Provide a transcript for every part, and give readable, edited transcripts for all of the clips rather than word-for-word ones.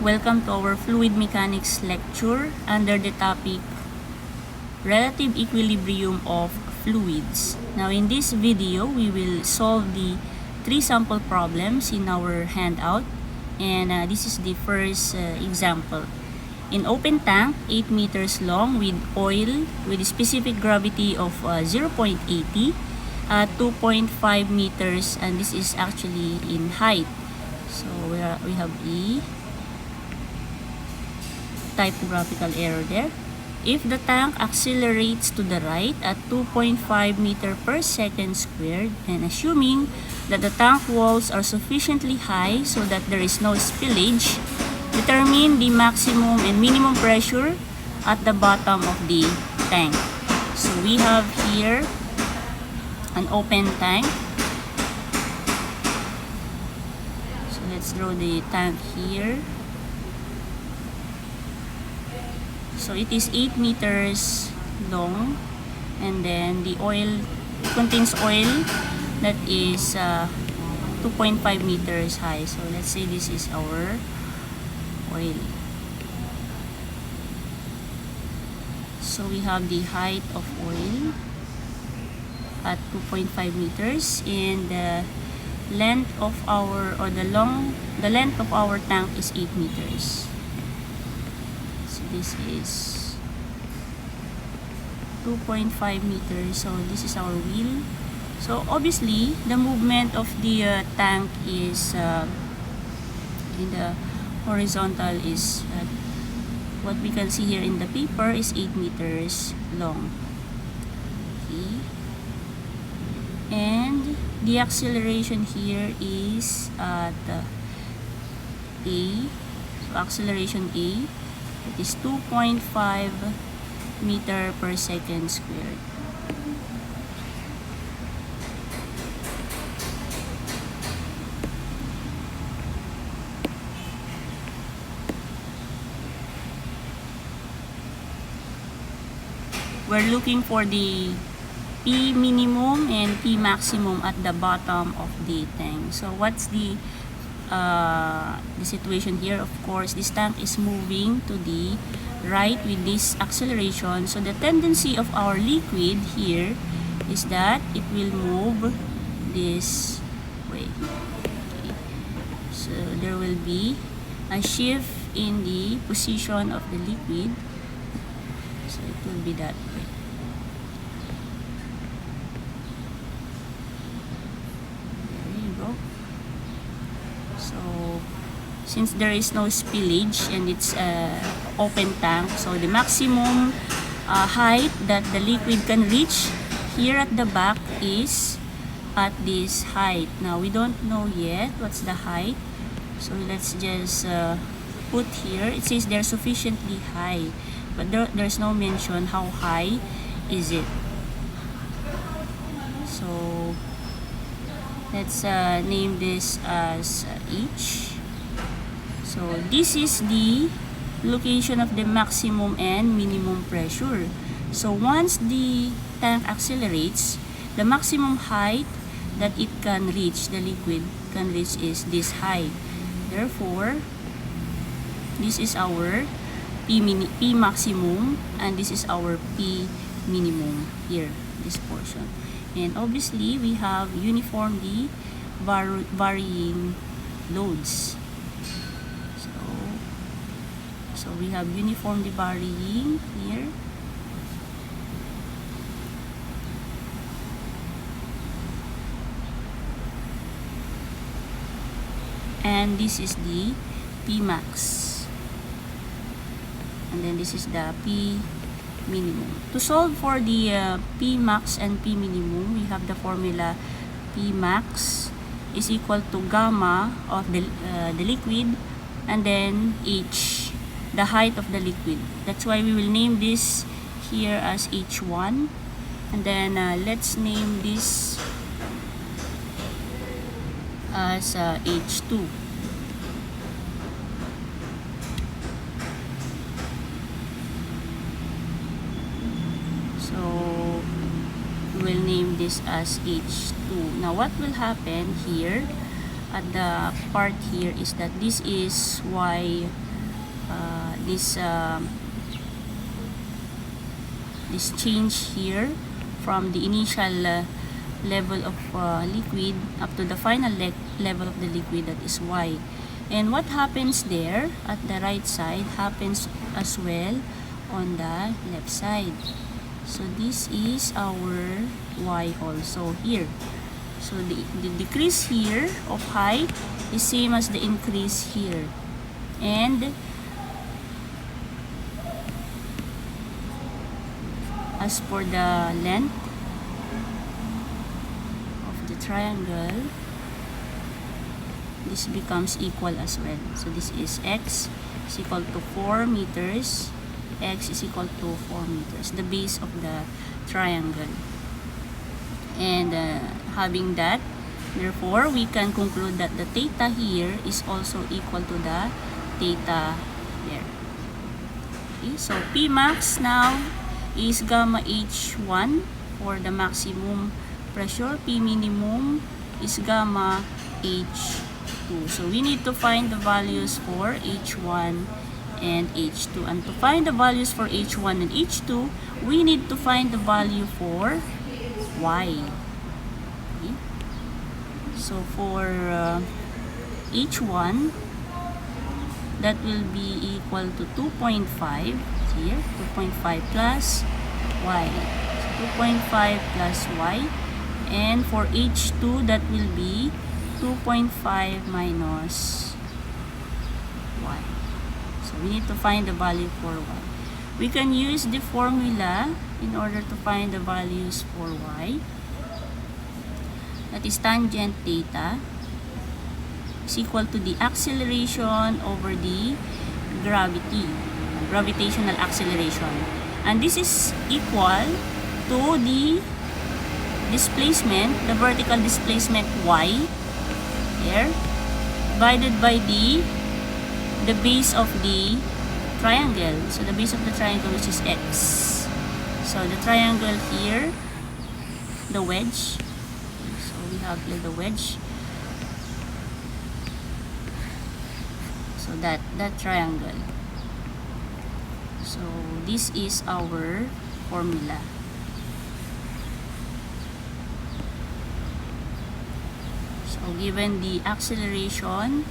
Welcome to our fluid mechanics lecture under the topic relative equilibrium of fluids. Now in this video, we will solve the 3 sample problems in our handout, and this is the first example. In open tank, 8 meters long with oil with a specific gravity of 0.80, 2.5 meters, and this is actually in height. So we have a typographical error there. If the tank accelerates to the right at 2.5 meter per second squared, and assuming that the tank walls are sufficiently high so that there is no spillage, determine the maximum and minimum pressure at the bottom of the tank. So we have here an open tank. So let's draw the tank here. So it is 8 meters long, and then the oil contains oil that is 2.5 meters high. So let's say this is our oil. So we have the height of oil at 2.5 meters, and the length of our length of our tank is 8 meters. This is 2.5 meters. So this is our wheel. So obviously the movement of the tank is in the horizontal is what we can see here in the paper is 8 meters long. Okay. And the acceleration here is at A. So acceleration A, it is 2.5 meter per second squared. We're looking for the P minimum and P maximum at the bottom of the tank. So what's the situation here? Of course, this tank is moving to the right with this acceleration. So the tendency of our liquid here is that it will move this way. Okay. So there will be a shift in the position of the liquid. So it will be that way. Since there is no spillage and it's open tank, so the maximum height that the liquid can reach here at the back is at this height. Now we don't know yet what's the height, so let's just put here. It says they're sufficiently high, but there's no mention how high is it. So let's name this as H. So this is the location of the maximum and minimum pressure. So once the tank accelerates, the maximum height that it can reach, the liquid can reach, is this high. Therefore, this is our P maximum, and this is our P minimum here, this portion. And obviously, we have uniformly varying loads. So we have uniformly varying here. And this is the P max. And then this is the P minimum. To solve for the P max and P minimum, we have the formula P max is equal to gamma of the liquid, and then H, the height of the liquid. That's why we will name this here as H1, and then let's name this as H2. So we will name this as H2. Now what will happen here at the part here is that this is Y this change here from the initial level of liquid up to the final level of the liquid, that is y. And what happens there at the right side happens as well on the left side. So this is our y also here. So the decrease here of height is same as the increase here. And as for the length of the triangle, this becomes equal as well. So this is x is equal to 4 meters. X is equal to 4 meters, the base of the triangle. And having that, therefore, we can conclude that the theta here is also equal to the theta there. Okay, so P max now is gamma H1 for the maximum pressure. P minimum is gamma H2. So we need to find the values for H1 and H2. And to find the values for H1 and H2, we need to find the value for y. Okay. So for H1, that will be equal to 2.5 here, 2.5 plus y. So 2.5 plus y. And for H2, that will be 2.5 minus y. So we need to find the value for y. We can use the formula in order to find the values for y. That is tangent theta is equal to the acceleration over the gravitational acceleration. And this is equal to the displacement, the vertical displacement y here, divided by the base of the triangle. So the base of the triangle, which is x. So the triangle here, the wedge. So we have here the wedge. So that triangle. So this is our formula. So given the acceleration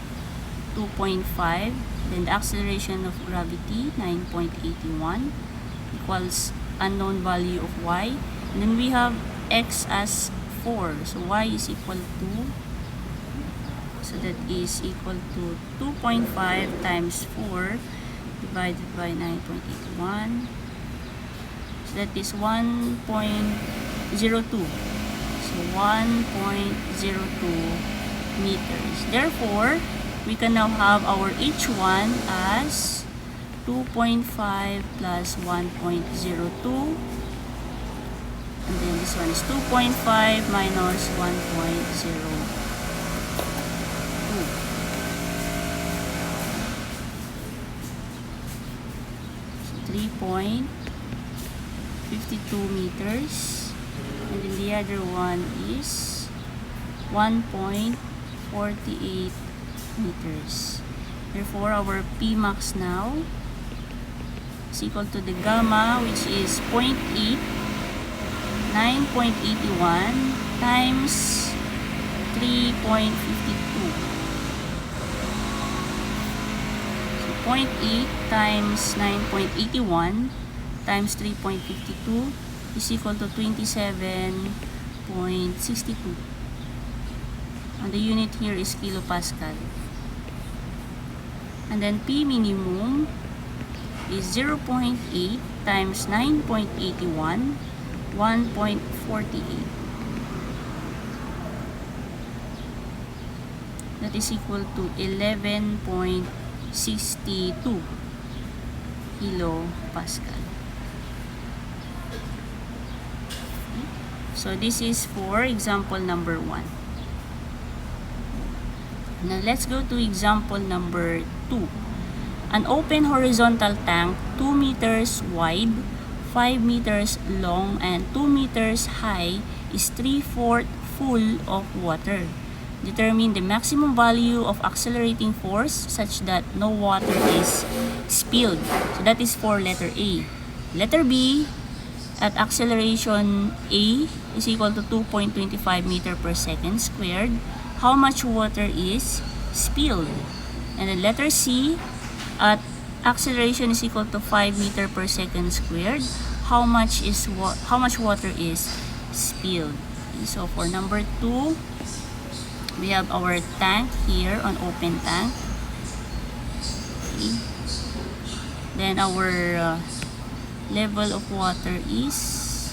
2.5, then the acceleration of gravity 9.81 equals unknown value of y, and then we have x as 4, so y is equal to, so that is equal to 2.5 times 4 divided by 9.81, so that is 1.02. So 1.02 meters. Therefore, we can now have our H1 as 2.5 plus 1.02. And then this one is 2.5 minus 1.02. So 3.52 meters. And then the other one is 1.48 meters. Therefore, our P max now is equal to the gamma, which is 0.8, 9.81 times 3.52. So 0.8 times 9.81 times 3.52 is equal to 27.62. And the unit here is kilopascal. And then P minimum is 0.8 times 9.81, 1.48. That is equal to 11.62 kilopascal. So this is for example number 1. Now let's go to example number 2. An open horizontal tank 2 meters wide, 5 meters long, and 2 meters high is 3/4 full of water. Determine the maximum value of accelerating force such that no water is spilled. So that is for letter A. Letter B, at acceleration A is equal to 2.25 meter per second squared, how much water is spilled? And then letter C, at acceleration is equal to 5 meter per second squared, how much water is spilled? So for number 2, we have our tank here on open tank. Okay. Then our level of water is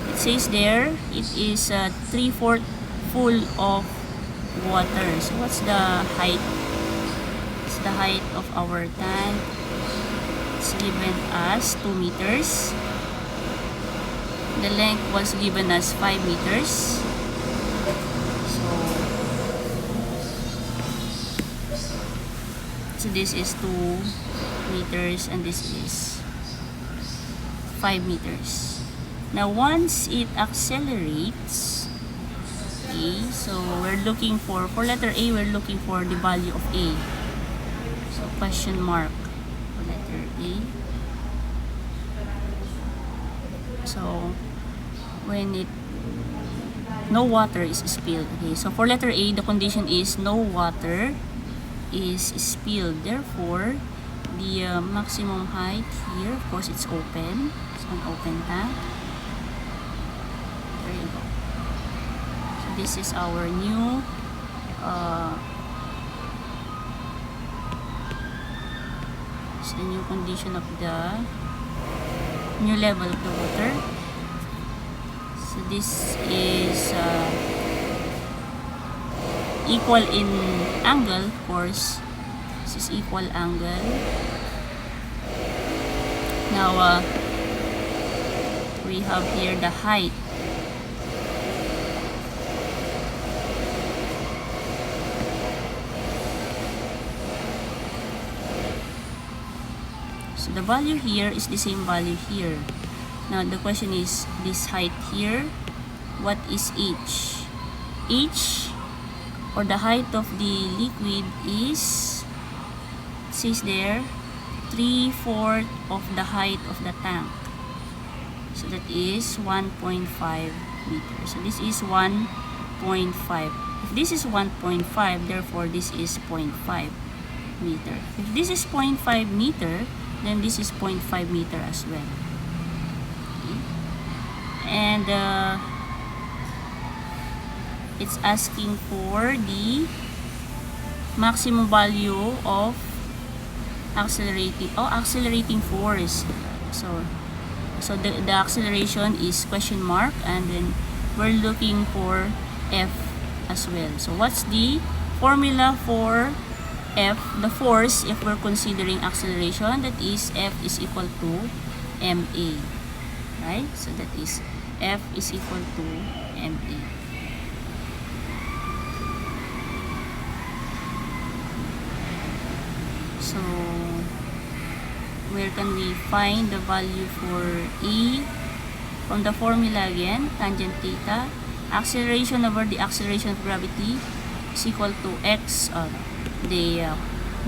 it says there it is 3/4 full of water. So what's the height? It's the height of our tank. It's given as 2 meters. The length was given as 5 meters. So this is 2 meters and this is 5 meters. Now once it accelerates, okay, so we're looking for letter A, we're looking for the value of A. So question mark for letter A. So when no water is spilled. Okay, so for letter A, the condition is no water is spilled. Therefore, the maximum height here, of course, it's open. It's an open tank. There you go. So this is our new it's the new condition of the new level of the water. So this is equal in angle, of course. This is equal angle. Now we have here the height. So the value here is the same value here. Now the question is this height here, what is h? H, or the height of the liquid, is, it says there, 3/4 of the height of the tank. So that is 1.5 meters. So this is 1.5. If this is 1.5, therefore this is 0.5 meter. If this is 0.5 meter, then this is 0.5 meter as well. Okay. And it's asking for the maximum value of accelerating force. So the acceleration is question mark, and then we're looking for F as well. So what's the formula for F, the force, if we're considering acceleration? That is F is equal to ma, right? So that is F is equal to ma. So where can we find the value for E? From the formula again, tangent theta, acceleration over the acceleration of gravity is equal to x, the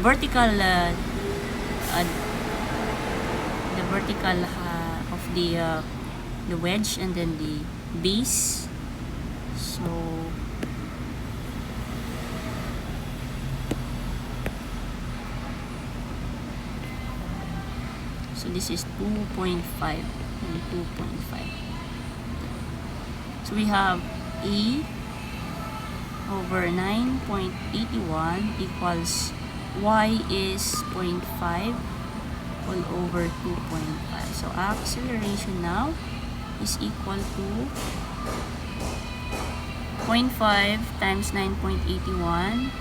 vertical of the wedge, and then the base. So this is 2.5 and 2.5. So we have E over 9.81 equals Y is 0.5 all over 2.5. So acceleration now is equal to 0.5 times 9.81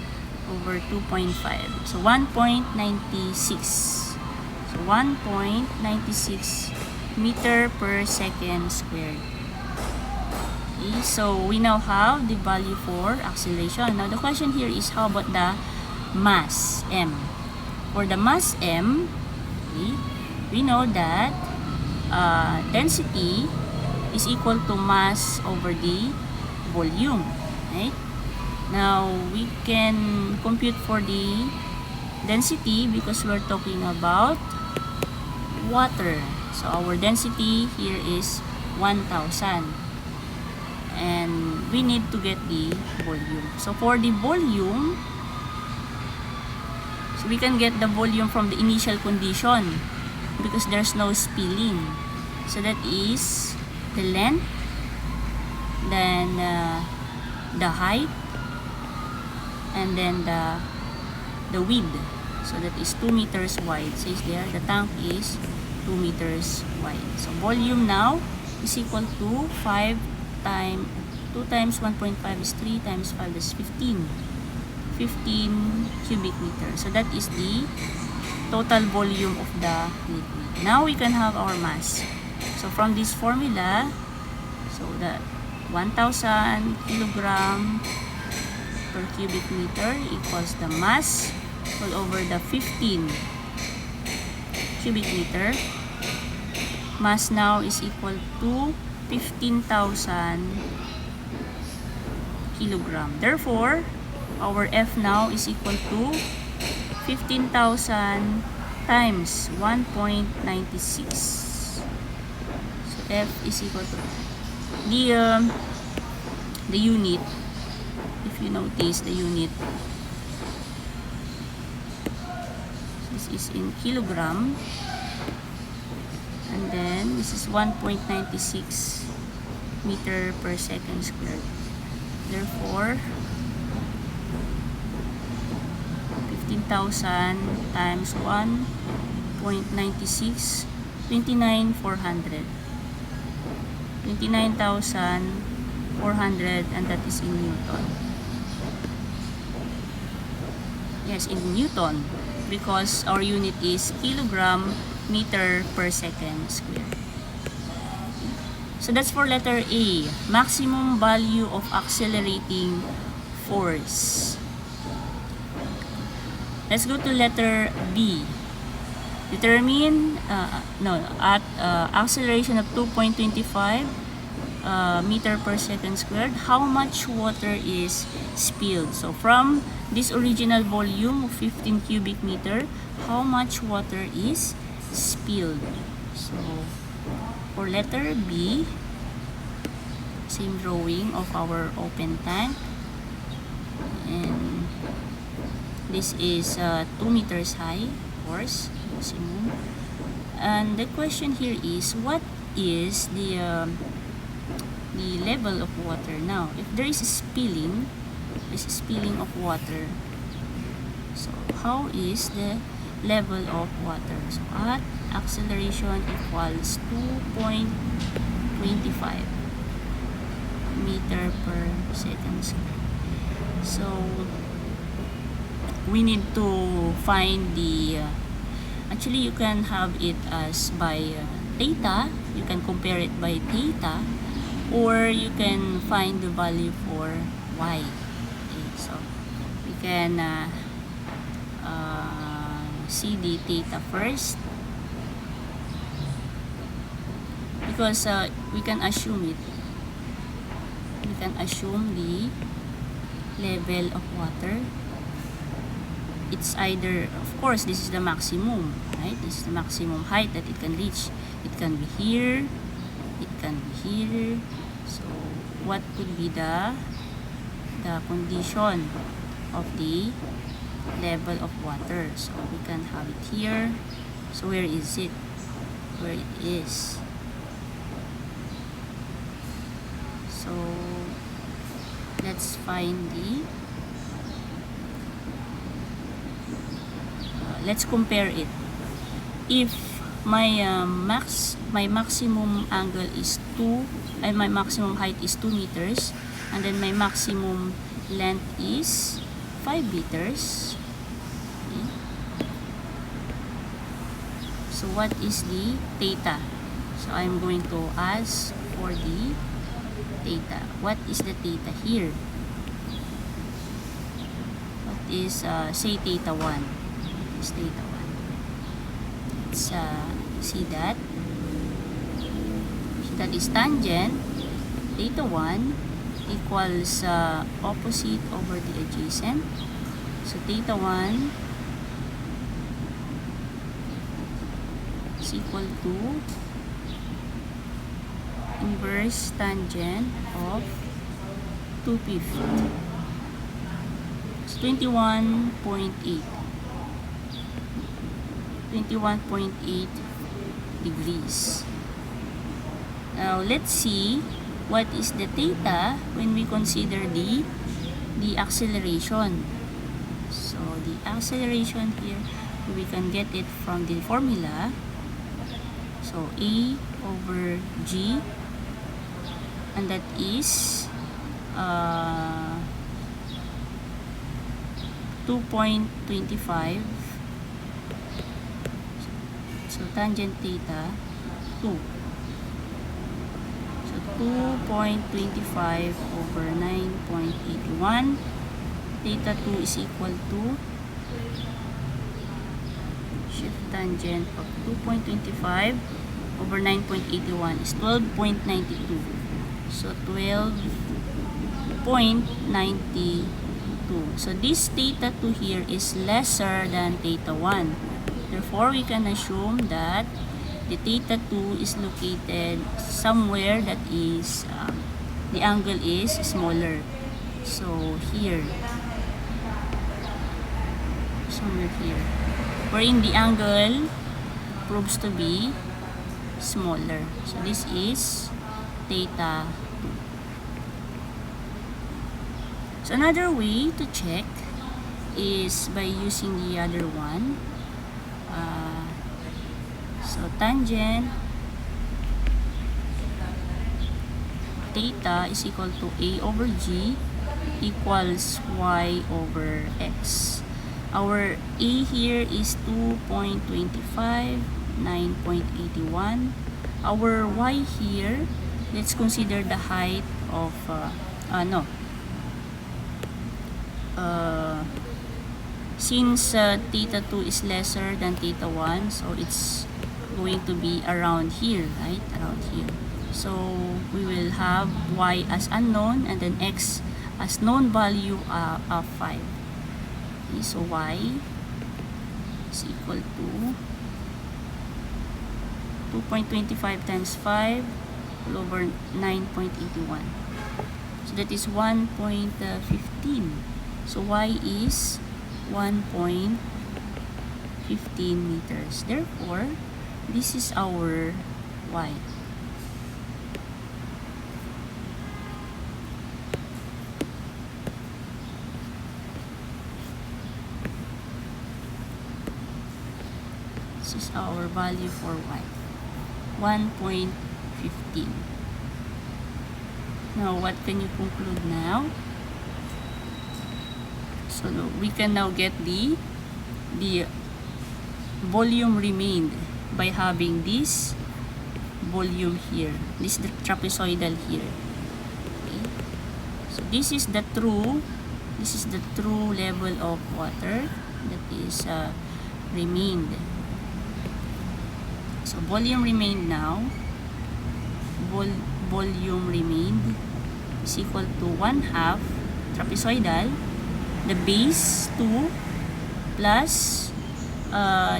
over 2.5. So 1.96. So 1.96 meter per second squared. Okay, so we now have the value for acceleration. Now the question here is, how about the mass m? For the mass m, okay, we know that density is equal to mass over the volume, right? Now, we can compute for the density because we're talking about water. So, our density here is 1,000. And we need to get the volume. So, for the volume, so we can get the volume from the initial condition because there's no spilling. So, that is the length, then the height, and then the width. So that is 2 meters wide. Says there, the tank is 2 meters wide. So volume now is equal to 5 times 2 times 1.5 is 3 times 5 is 15 cubic meters. So that is the total volume of the liquid. Now we can have our mass. So from this formula, so the 1,000 kilogram per cubic meter equals the mass all over the 15 cubic meter. Mass now is equal to 15,000 kilogram. Therefore, our F now is equal to 15,000 times 1.96. So F is equal to the unit. If you notice the unit, this is in kilogram, and then this is 1.96 meter per second squared. Therefore, 15,000 times 1.96, 29,400. 29,400, and that is in Newton. Yes, in Newton, because our unit is kilogram meter per second squared. So that's for letter A, maximum value of accelerating force. Let's go to letter B. Determine at acceleration of 2.25 meter per second squared, how much water is spilled. So from this original volume of 15 cubic meter, how much water is spilled. So for letter B, same drawing of our open tank, and this is 2 meters high, of course, maximum. And the question here is, what is the level of water now? If there is a spilling, of water, so how is the level of water? So at acceleration equals 2.25 meter per second squared. So we need to find the actually you can have it as by theta. You can compare it by theta, or you can find the value for y. Okay, so we can see the theta first, because we can assume it. We can assume the level of water. It's either, of course, this is the maximum, right? This is the maximum height that it can reach. It can be here, it can be here. So what could be the condition of the level of water? So we can have it here. So where is it? Where it is? So let's find the let's compare it. If my maximum angle is 2, and my maximum height is 2 meters, and then my maximum length is 5 meters. Okay. So what is the theta? So I'm going to ask for the theta. What is the theta here? What is say theta 1? Is theta 1. Let's see that. that is tangent theta 1 equals opposite over the adjacent. So theta 1 is equal to inverse tangent of 250. It's 21.8 degrees. Now let's see what is the theta when we consider the acceleration. So the acceleration here, we can get it from the formula. So A over G, and that is 2.25. So tangent theta 2. So 2.25 over 9.81. Theta 2 is equal to shift tangent of 2.25 over 9.81 is 12.92. So 12.92. So this theta 2 here is lesser than theta 1. Therefore, we can assume that the theta 2 is located somewhere that is the angle is smaller. So here, somewhere here, wherein the angle proves to be smaller. So this is theta 2. So another way to check is by using the other one. So tangent theta is equal to A over G equals Y over X. Our A here is 2.25, 9.81. Our Y here, let's consider the height of since theta 2 is lesser than theta 1, so it's going to be around here, right? Around here. So we will have Y as unknown and then X as known value of 5. Okay, so Y is equal to 2.25 times 5 all over 9.81. So that is 1.15. So Y is 1.15 meters. Therefore, this is our Y. This is our value for Y. 1.15. Now, what can you conclude now? So we can now get the volume remained by having this volume here, this trapezoidal here. Okay. So this is the true level of water that is remained. So volume remained now. Volume remained is equal to 1/2 trapezoidal. The base 2 plus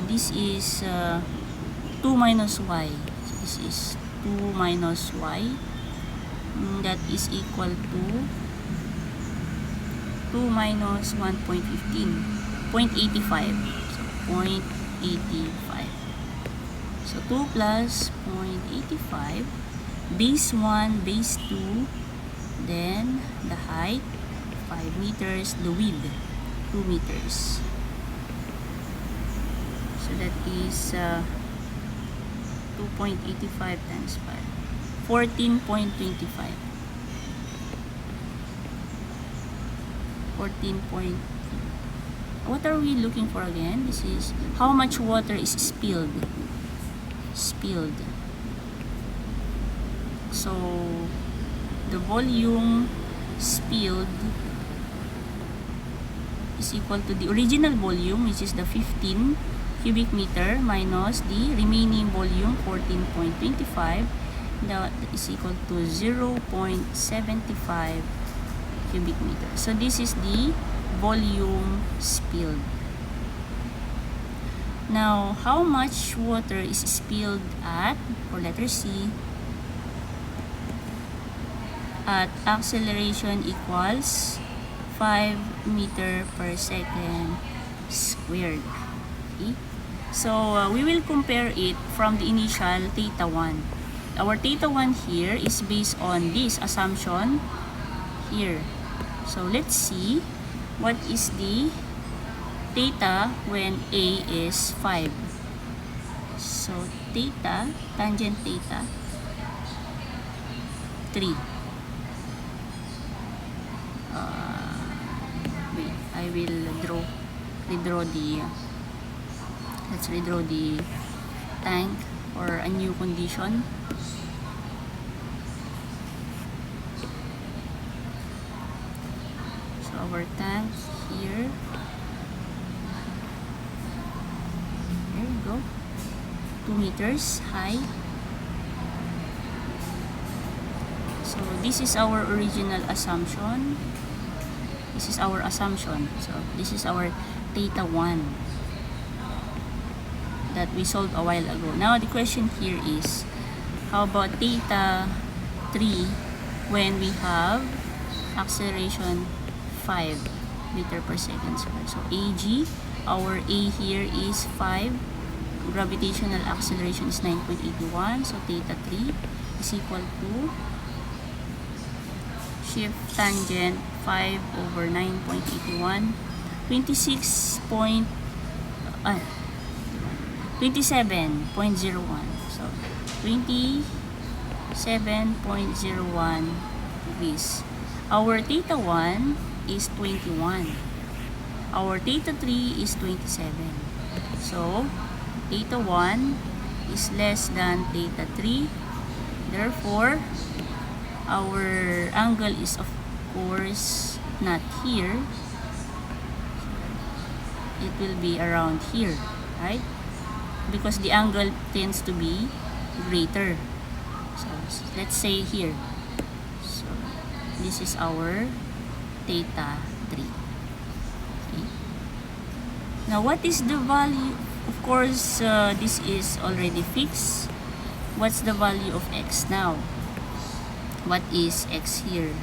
this is 2 minus y. So this is 2 minus y. That is equal to 2 minus 1.15, 0.85. So 0.85. So 2 plus 0.85. Base 1, base 2, then the height 5 meters, the width 2 meters. So that is 2.85 times 5, 14.25. 14 point. What are we looking for again? This is how much water is spilled. So the volume spilled is equal to the original volume, which is the 15 cubic meter, minus the remaining volume 14.25, that is equal to 0.75 cubic meter. So this is the volume spilled. Now, how much water is spilled at, for letter C, at acceleration equals 5 meter per second squared. Okay? So, we will compare it from the initial theta 1. Our theta 1 here is based on this assumption here. So, let's see what is the theta when A is 5. So, theta, tangent theta, 3. Wait, I will redraw the, let's redraw the tank for a new condition. So, our tank here, there you go, 2 meters high. So this is our original assumption. This is our assumption. So this is our theta 1 that we solved a while ago. Now the question here is, how about theta 3 when we have acceleration 5 meter per second squared? So AG, our A here is 5. Gravitational acceleration is 9.81. So theta 3 is equal to shift tangent 5 over 9.81, 27.01. So 27.01 degrees. Our theta 1 is 21. Our theta 3 is 27. So theta 1 is less than theta 3. Therefore, our angle is of course not here. It will be around here, right? Because the angle tends to be greater. So let's say here. So this is our theta 3. Okay. Now what is the value? Of course, this is already fixed. What's the value of x now? What is x here?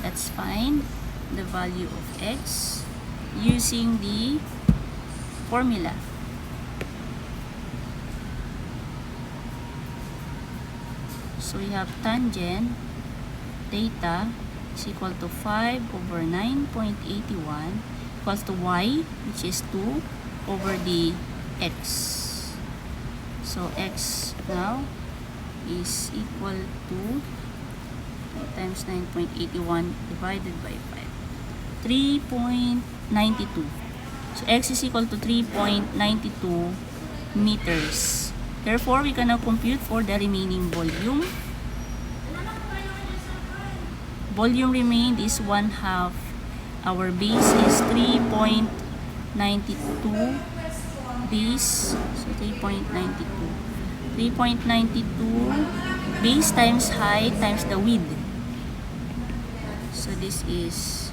Let's find the value of x using the formula. So we have tangent theta is equal to 5 over 9.81 equals to y, which is 2 over the x. So x now is equal to times 9.81 divided by 5, 3.92. So x is equal to 3.92 meters. Therefore, we can now compute for the remaining volume. Volume remained is 1/2. Our base is 3.92 base. So 3.92. 3.92 base times height times the width. So this is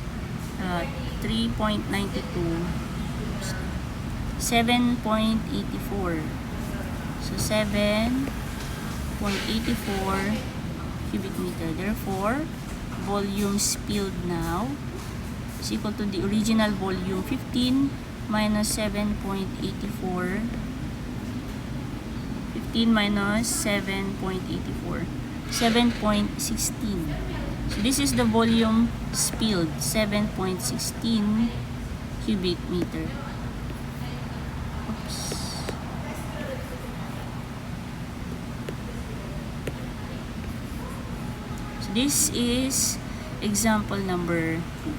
3.92, 7.84. So 7.84 cubic meter. Therefore, volume spilled now is equal to the original volume 15 minus 7.84. 15 minus 7.84, 7.16. So this is the volume spilled, 7.16 cubic meter. Oops. So this is example number 2.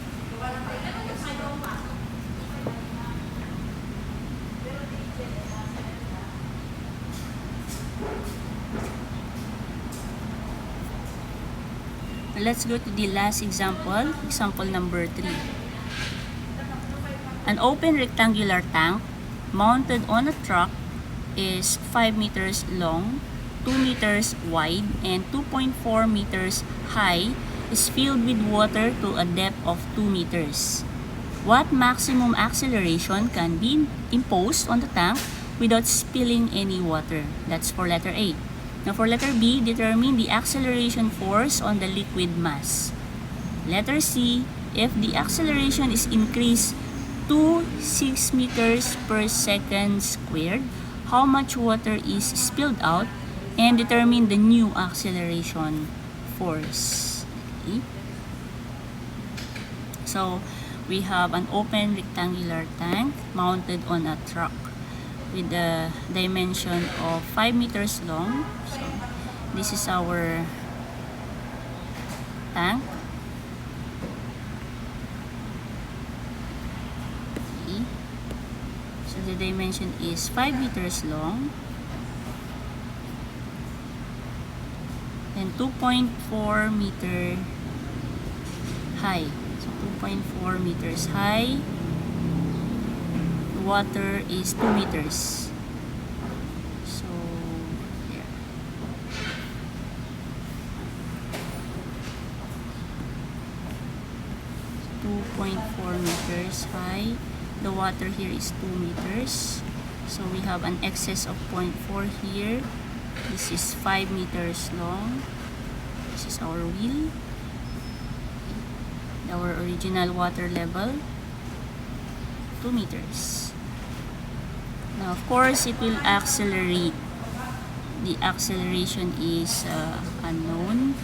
Let's go to the last example, example number 3. An open rectangular tank mounted on a truck is 5 meters long 2 meters wide and 2.4 meters high is filled with water to a depth of 2 meters. What maximum acceleration can be imposed on the tank without spilling any water? That's for letter A. Now for letter B, determine the acceleration force on the liquid mass. Letter C, if the acceleration is increased to 6 meters per second squared, how much water is spilled out, and determine the new acceleration force. Okay. So we have an open rectangular tank mounted on a truck with a dimension of 5 meters long. So this is our tank. Okay. So the dimension is 5 meters long and 2.4 meter high. So 2.4 meters high. Water is 2 meters. So, there. So 2.4 meters high. The water here is 2 meters. So we have an excess of 0.4 here. This is 5 meters long. This is our wheel. Our original water level, 2 meters. Now, of course, it will accelerate. The acceleration is unknown.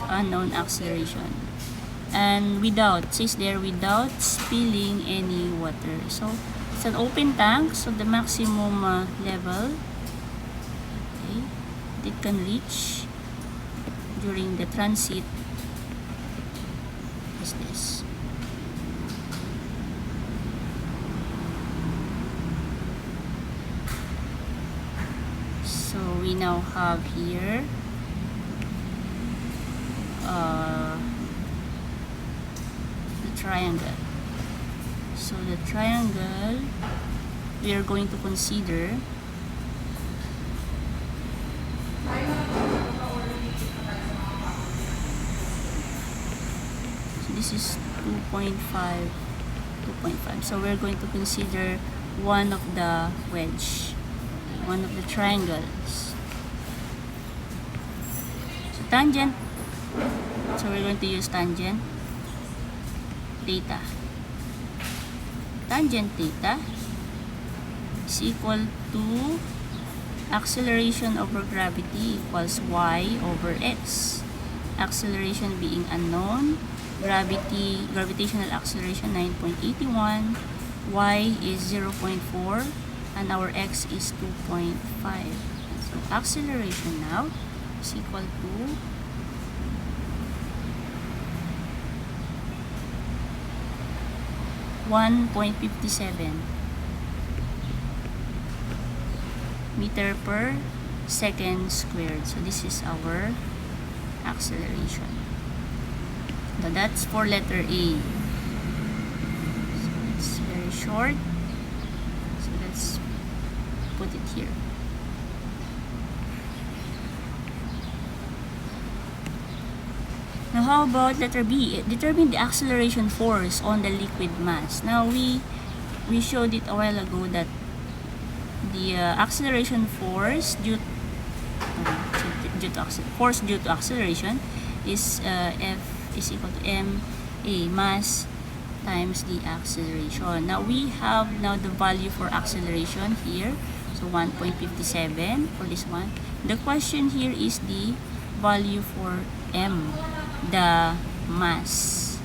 Unknown acceleration. And without, says there, without spilling any water. So, it's an open tank, so the maximum level, okay, it can reach during the transit is this. So we now have here the triangle. So the triangle we are going to consider this is 2.5. So we're going to consider one of the wedge, one of the triangles. So tangent, so we're going to use tangent theta. Tangent theta is equal to acceleration over gravity equals y over x. Acceleration being unknown, gravitational acceleration 9.81, y is 0.4, and our x is 2.5. So acceleration now is equal to 1.57 meter per second squared. So this is our acceleration. So that's for letter A. So it's very short. So let's put it here. Now how about letter B? Determine the acceleration force on the liquid mass. Now we showed it a while ago that the acceleration force due to acceleration is F is equal to ma, mass times the acceleration. Now we have the value for acceleration here. So 1.57 for this one. The question here is the value for m, the mass.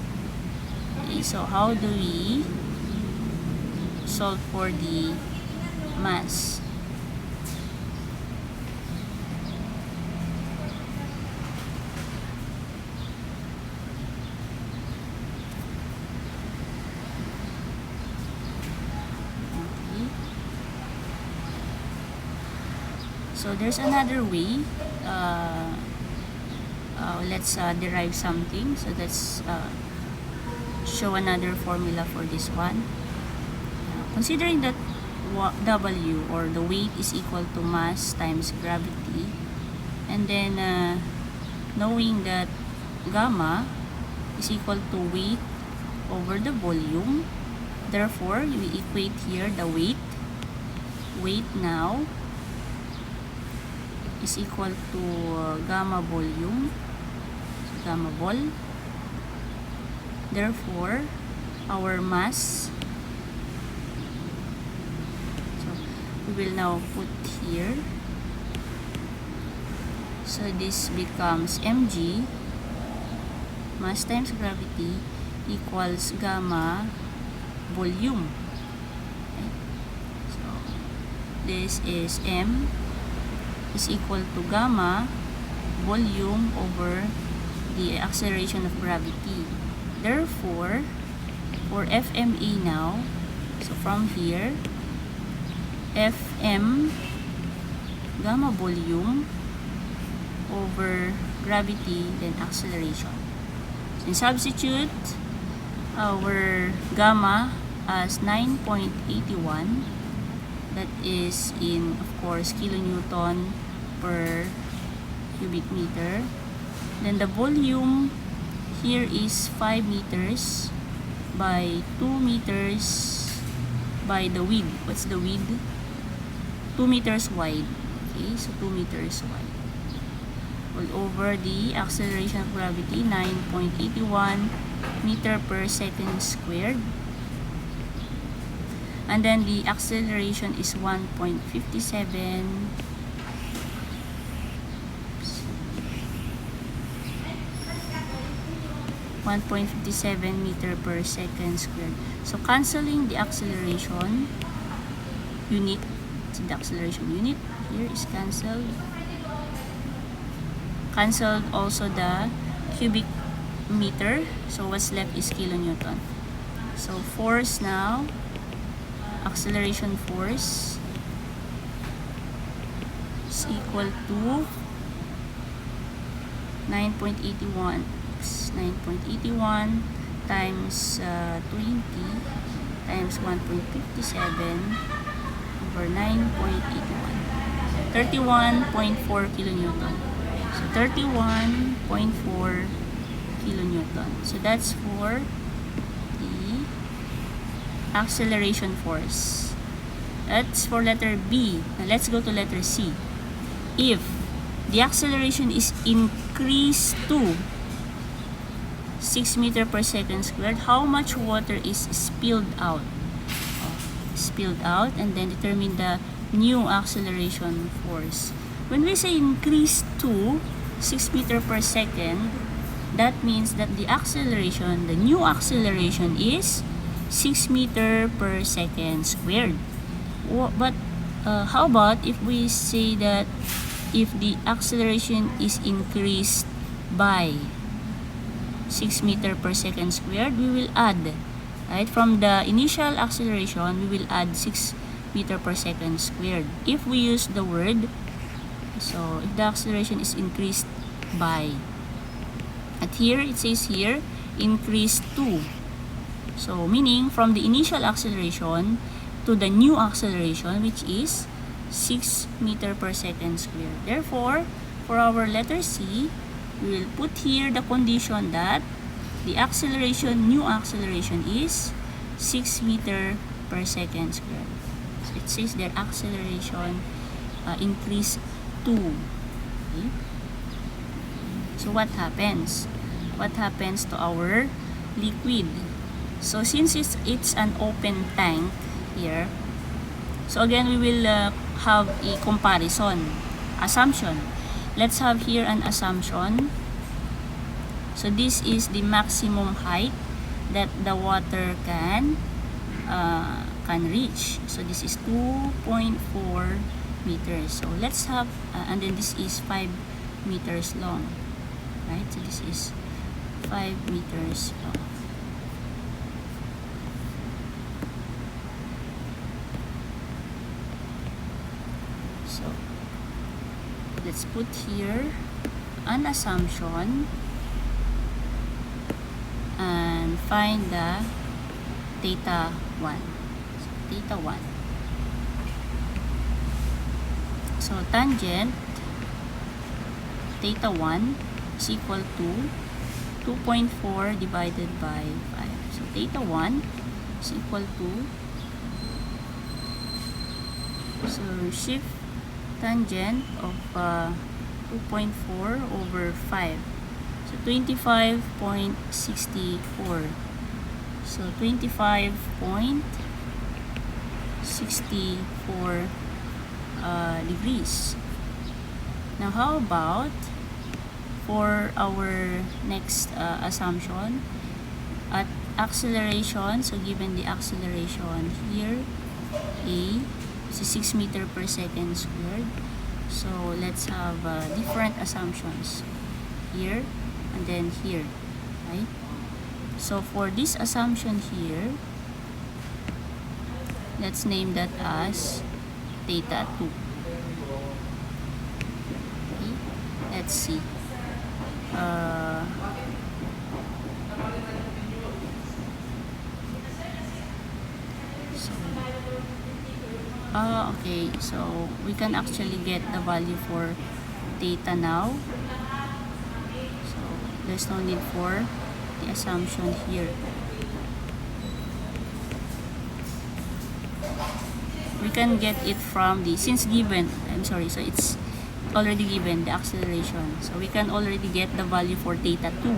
Okay, so how do we solve for the mass? So there's another way. Let's derive something. So that's show another formula for this one. Considering that W, or the weight, is equal to mass times gravity, and then knowing that gamma is equal to weight over the volume, therefore we equate here the weight now is equal to gamma volume, so gamma vol. Therefore our mass, so we will now put here, so this becomes mg, mass times gravity, equals gamma volume. Okay. So this is m is equal to gamma volume over the acceleration of gravity. Therefore, for FMA now, so from here, Fm gamma volume over gravity, then acceleration. So substitute our gamma as 9.81, that is in, of course, kilonewton per cubic meter. Then the volume here is 5 meters by 2 meters by the width. What's the width? 2 meters wide. Okay, so 2 meters wide. All over the acceleration of gravity, 9.81 meter per second squared. And then the acceleration is 1.57 meter per second squared. So cancelling the acceleration unit, so the acceleration unit here is cancelled. Cancelled also the cubic meter, so what's left is kilonewton. So force now, acceleration force is equal to 9.81 times 20 times 1.57 over 9.81, 31.4 kilonewton. So 31.4 kilonewton. So that's for the acceleration force. That's for letter B. Now let's go to letter C. If the acceleration is increased to 6 meter per second squared, how much water is spilled out? Spilled out, and then determine the new acceleration force. When we say increase to 6 meter per second, that means that the acceleration, the new acceleration, is 6 meter per second squared. But how about if we say that if the acceleration is increased by 6 meter per second squared, we will add, right, from the initial acceleration, we will add 6 meter per second squared. If we use the word, so if the acceleration is increased by, at here it says here increased to, so meaning from the initial acceleration to the new acceleration, which is 6 meter per second squared. Therefore, for our letter C, we will put here the condition that the acceleration, new acceleration, is 6 meter per second squared. So it says that acceleration increase to. Okay? So what happens? What happens to our liquid? So since it's an open tank here, so again we will have a comparison assumption. Let's have here an assumption. So this is the maximum height that the water can reach. So this is 2.4 meters. So let's have and then this is 5 meters long, right? So this is 5 meters long. So let's put here an assumption, and then find the theta 1. So, theta 1. So, tangent theta 1 is equal to 2.4 divided by 5. So, theta 1 is equal to, so shift tangent of 2.4 over 5. So, 25.64. So, 25.64 degrees. Now, how about for our next assumption at acceleration? So, given the acceleration here, A is 6 meter per second squared. So, let's have different assumptions here and then here, right? So, for this assumption here, let's name that as theta 2. Okay, let's see. Okay, so we can actually get the value for theta now. So there's no need for the assumption here. We can get it from the, since given, so it's already given the acceleration. So we can already get the value for theta 2,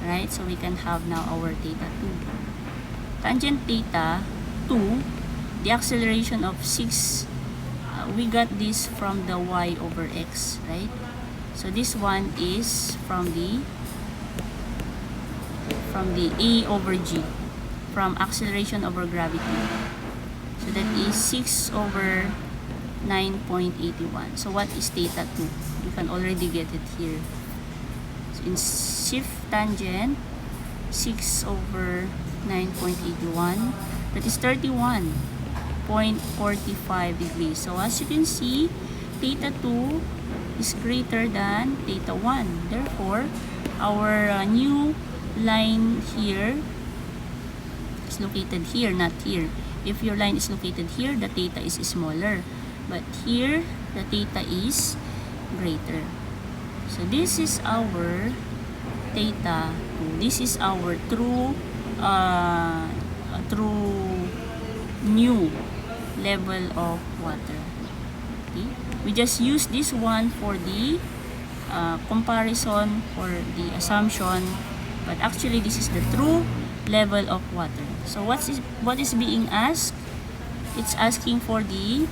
right? So we can have now our theta 2. Tangent theta 2, the acceleration of 6, we got this from the y over x, right? So this one is from the A over g, from acceleration over gravity. So that is 6 over 9.81. So what is theta 2? You can already get it here. So in shift tangent, 6 over 9.81, that is 31.45 degrees. So as you can see, theta 2 is greater than theta 1. Therefore, our new line here is located here, not here. If your line is located here, the theta is smaller. But here, the theta is greater. So this is our theta 2. This is our true new level of water. Okay? We just use this one for the comparison or the assumption, but actually this is the true level of water. So what is being asked? It's asking for the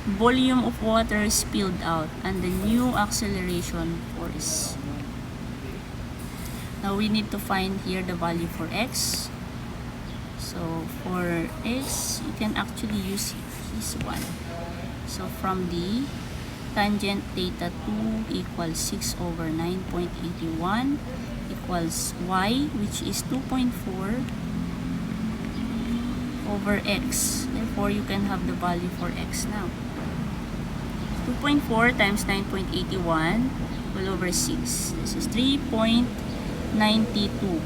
volume of water spilled out and the new acceleration force. Now we need to find here the value for x. So for x, you can actually use this one. So from the tangent theta 2 equals 6 over 9.81 equals y, which is 2.4 over x. Therefore, you can have the value for x now. 2.4 times 9.81 all over 6. This is 3.92.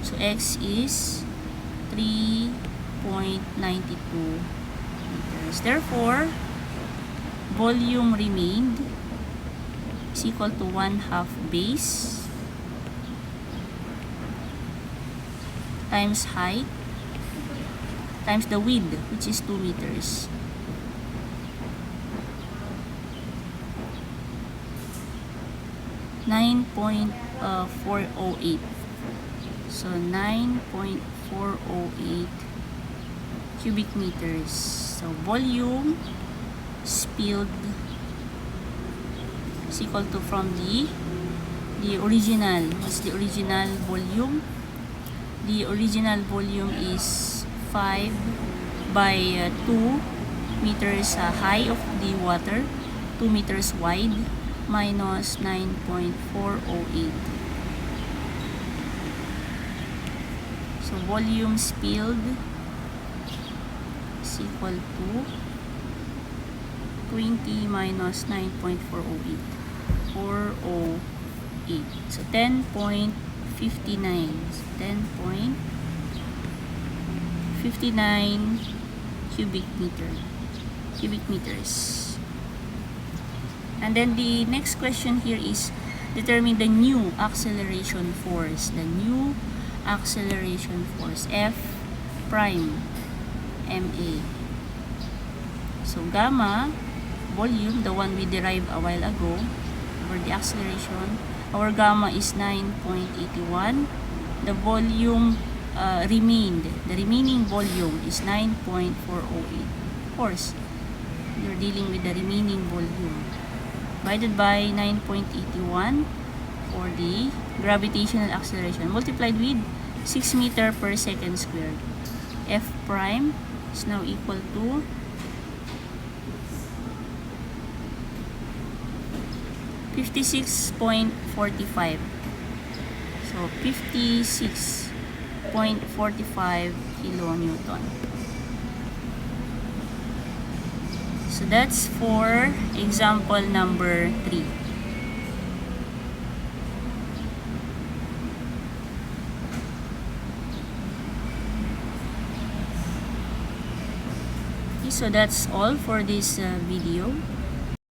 So x is 3.92 meters. Therefore, volume remained is equal to 1/2 base times height times the width, which is 2 meters. (9.408). So 9.408 cubic meters. So volume spilled is equal to, from the original. What's the original volume? The original volume is 5 by 2 meters high of the water, 2 meters wide, minus 9.408. So volume spilled is equal to 20 minus 9.408. 408. So 10.5 59. 10.59 cubic meters. And then the next question here is determine the new acceleration force. The new acceleration force, F prime ma. So gamma, volume, the one we derived a while ago, over the acceleration, our gamma is 9.81. The volume the remaining volume is 9.408. Of course, you're dealing with the remaining volume. Divided by 9.81 for the gravitational acceleration, multiplied with 6 meter per second squared. F prime is now equal to 56.45. So 56.45 kilonewton. So that's for example number 3. Okay, so that's all for this video.